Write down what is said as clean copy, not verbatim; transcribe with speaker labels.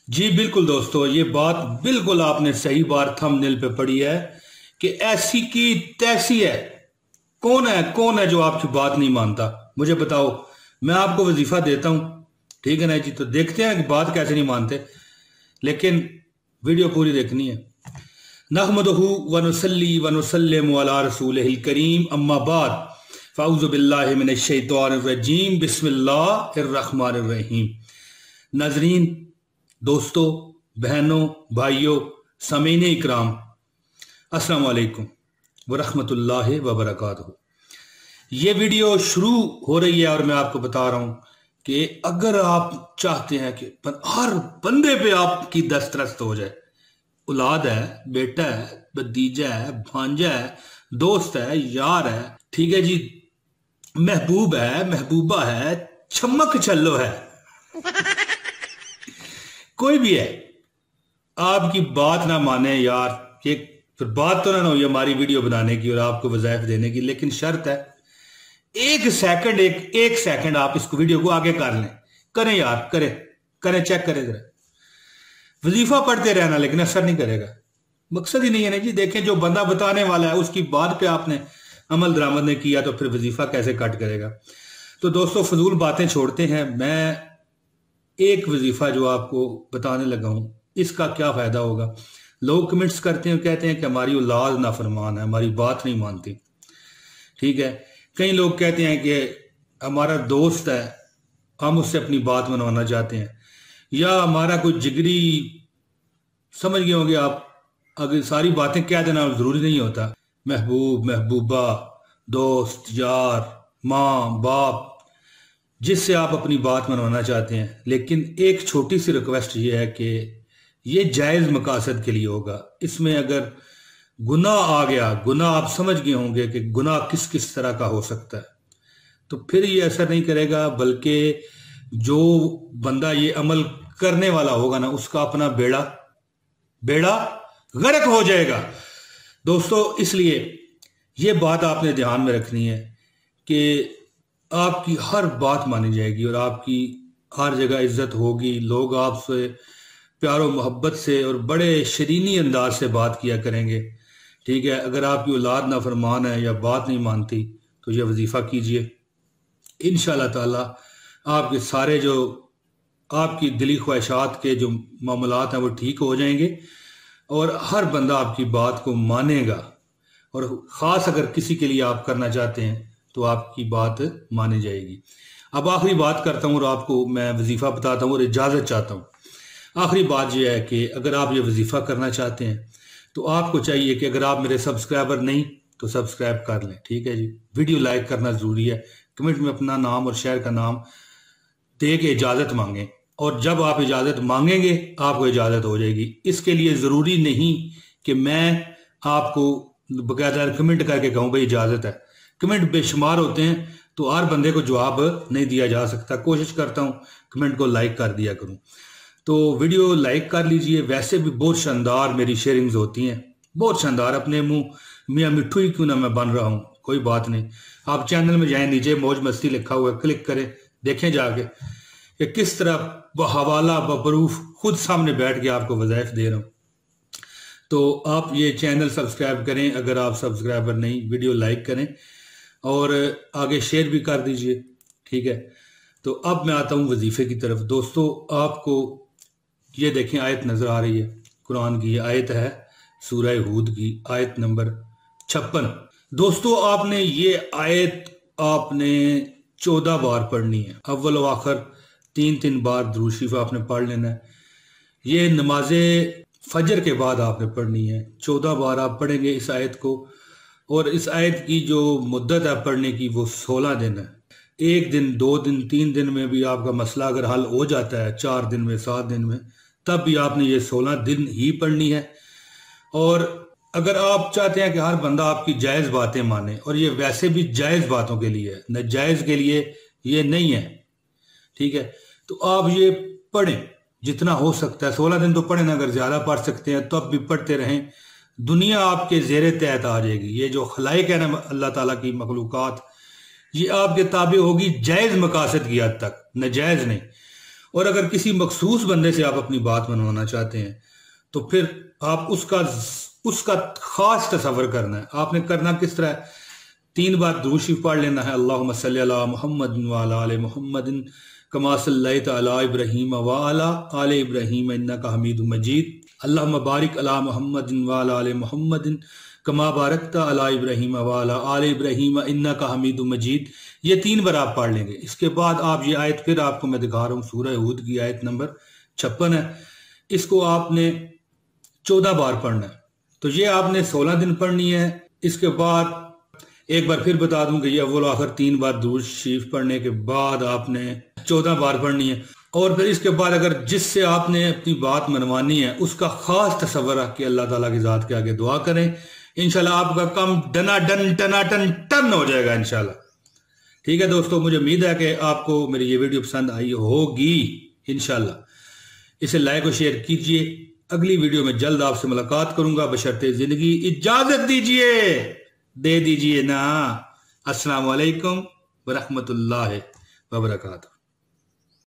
Speaker 1: जी बिल्कुल दोस्तों, ये बात बिल्कुल आपने सही बार थंबनेल पे पड़ी है कि ऐसी की तैसी है। कौन है जो आपकी बात नहीं मानता? मुझे बताओ। मैं आपको वजीफा देता हूं, ठीक है ना जी? तो देखते हैं कि बात कैसे नहीं मानते, लेकिन वीडियो पूरी देखनी है। नहमदहु व नुसल्ली व नुसल्लिमु अला रसूलिहिल करीम, अम्मा बाद, फ़अऊज़ु बिल्लाहि मिनश शैतानिर रजीम, बिस्मिल्लाहिर रहमानिर रहीम। नाज़रीन, दोस्तों, बहनों, भाइयों, समीन इकराम, अस्सलाम वालेकुम व रहमतुल्लाहि व बरकातहू। ये वीडियो शुरू हो रही है और मैं आपको बता रहा हूं कि अगर आप चाहते हैं कि हर बंदे पे आपकी दस्तरस्त हो जाए, औलाद है, बेटा है, भतीजा है, भांजा है, दोस्त है, यार है, ठीक है जी, महबूब है, महबूबा है, छमक छल्लो है, कोई भी है, आपकी बात ना माने यार, ये फिर बात तो ना हुई हमारी वीडियो बनाने की और आपको वज़ाइफ देने की। लेकिन शर्त है, एक सेकंड आप इसको वीडियो को आगे कर लें। करें यार, करें चेक करें जरा। वजीफा पढ़ते रहना लेकिन असर नहीं करेगा, मकसद ही नहीं है ना जी। देखें, जो बंदा बताने वाला है उसकी बात पे आपने अमल दरामद नहीं किया तो फिर वजीफा कैसे कट करेगा? तो दोस्तों, फजूल बातें छोड़ते हैं। मैं एक वजीफा जो आपको बताने लगा हूं, इसका क्या फायदा होगा? लोग कमेंट्स करते हैं, कहते हैं कि हमारी औलाद नाफरमान है, हमारी बात नहीं मानती, ठीक है। कई लोग कहते हैं कि हमारा दोस्त है, हम उससे अपनी बात मनवाना चाहते हैं, या हमारा कोई जिगरी, समझ गए होंगे आप। अगर सारी बातें कह देना जरूरी नहीं होता। महबूब, महबूबा, दोस्त, यार, माँ, बाप, जिससे आप अपनी बात मनवाना चाहते हैं। लेकिन एक छोटी सी रिक्वेस्ट ये है कि ये जायज़ मकासद के लिए होगा। इसमें अगर गुनाह आ गया, गुनाह आप समझ गए होंगे कि गुनाह किस किस तरह का हो सकता है, तो फिर ये असर नहीं करेगा, बल्कि जो बंदा ये अमल करने वाला होगा ना, उसका अपना बेड़ा बेड़ा गर्क हो जाएगा। दोस्तों, इसलिए ये बात आपने ध्यान में रखनी है कि आपकी हर बात मानी जाएगी और आपकी हर जगह इज्जत होगी। लोग आपसे प्यार और मोहब्बत से और बड़े शरीनी अंदाज से बात किया करेंगे, ठीक है। अगर आपकी औलाद नाफरमान है या बात नहीं मानती तो यह वजीफा कीजिए, इंशाअल्लाह ताला आपके सारे जो आपकी दिली ख्वाहिशात के जो मामलात हैं वो ठीक हो जाएंगे और हर बंदा आपकी बात को मानेगा। और ख़ास अगर किसी के लिए आप करना चाहते हैं तो आपकी बात मानी जाएगी। अब आखिरी बात करता हूँ और आपको मैं वजीफा बताता हूँ और इजाज़त चाहता हूँ। आखिरी बात यह है कि अगर आप ये वजीफा करना चाहते हैं तो आपको चाहिए कि अगर आप मेरे सब्सक्राइबर नहीं तो सब्सक्राइब कर लें, ठीक है जी। वीडियो लाइक करना ज़रूरी है, कमेंट में अपना नाम और शहर का नाम दे के इजाज़त मांगें, और जब आप इजाज़त मांगेंगे आपको इजाज़त हो जाएगी। इसके लिए ज़रूरी नहीं कि मैं आपको बाकायदा कमेंट करके कहूँ भाई इजाज़त है। कमेंट बेशुमार होते हैं तो हर बंदे को जवाब नहीं दिया जा सकता। कोशिश करता हूँ कमेंट को लाइक कर दिया करूँ, तो वीडियो लाइक कर लीजिए। वैसे भी बहुत शानदार मेरी शेयरिंग्स होती हैं, बहुत शानदार। अपने मुंह मियाँ मिट्ठू ही क्यों ना मैं बन रहा हूँ, कोई बात नहीं। आप चैनल में जाएं, नीचे मौज मस्ती लिखा हुआ है, क्लिक करें, देखें जाके कि किस तरह हवाला बरूफ खुद सामने बैठ के आपको वज़ाइफ दे रहा हूँ। तो आप ये चैनल सब्सक्राइब करें अगर आप सब्सक्राइबर नहीं, वीडियो लाइक करें और आगे शेयर भी कर दीजिए, ठीक है। तो अब मैं आता हूँ वजीफे की तरफ। दोस्तों, आपको ये देखें, आयत नज़र आ रही है, कुरान की आयत है, सूरह हूद की आयत नंबर 56। दोस्तों, आपने ये आयत आपने 14 बार पढ़नी है। अव्वल व आखिर 3 बार दुरूद शरीफ आपने पढ़ लेना है। ये नमाज फजर के बाद आपने पढ़नी है। 14 बार आप पढ़ेंगे इस आयत को, और इस आयत की जो मुद्दत है पढ़ने की वो 16 दिन है। 1 दिन, 2 दिन, 3 दिन में भी आपका मसला अगर हल हो जाता है, 4 दिन में, 7 दिन में, तब भी आपने ये 16 दिन ही पढ़नी है। और अगर आप चाहते हैं कि हर बंदा आपकी जायज़ बातें माने, और ये वैसे भी जायज़ बातों के लिए है, नाजायज़ के लिए ये नहीं है, ठीक है, तो आप ये पढ़ें जितना हो सकता है। 16 दिन तो पढ़ें ना, अगर ज़्यादा पढ़ सकते हैं तो अब भी पढ़ते रहें। दुनिया आपके ज़ेरे तहत आ जाएगी। ये जो खलाइक है ना, अल्लाह ताला की मखलूक़ात, ये आपके ताबे होगी जायज़ मकासद की हद तक, नाजायज़ नहीं। और अगर किसी मखसूस बंदे से आप अपनी बात मनवाना चाहते हैं तो फिर आप उसका खास तसव्वुर करना है। आपने करना किस तरह है, 3 बार दुरूद शरीफ पढ़ लेना है। अल्लाहुम्मा सल्ली अला मुहम्मदिन व अला आलि मुहम्मदिन कमा सल्लैता अला इब्राहीम व अला आलि इब्राहीम इन्नका हमीदुम मजीद। अल्लाहुम्मा बारिक अला मुहम्मदिन व अला आलि मुहम्मदिन कमा बारकता अला इब्राहीम व अला आलि इब्राहीम इन्नका हमीदुम मजीद। ये 3 बार आप पढ़ लेंगे। इसके बाद आप ये आयत फिर आपको मैं दिखा रहा हूँ, सूरह हूद की आयत नंबर 56 है। इसको आपने 14 बार पढ़ना है। तो ये आपने 16 दिन पढ़नी है। इसके बाद एक बार फिर बता दूं कि ये अव्वल आखिर 3 बार दुरूद शरीफ पढ़ने के बाद आपने 14 बार पढ़नी है। और फिर इसके बाद अगर जिससे आपने अपनी बात मनवानी है उसका खास तसव्वुर रख के अल्लाह ताला की जात के आगे दुआ करें। इंशाल्लाह आपका काम टनाटन टन हो जाएगा इंशाल्लाह। ठीक है दोस्तों, मुझे उम्मीद है कि आपको मेरी ये वीडियो पसंद आई होगी इंशाल्लाह। इसे लाइक और शेयर कीजिए। अगली वीडियो में जल्द आपसे मुलाकात करूंगा, बशर्ते जिंदगी इजाजत दीजिए, दे दीजिए ना। अस्सलाम वालेकुम व रहमतुल्लाहि व बरकातहू।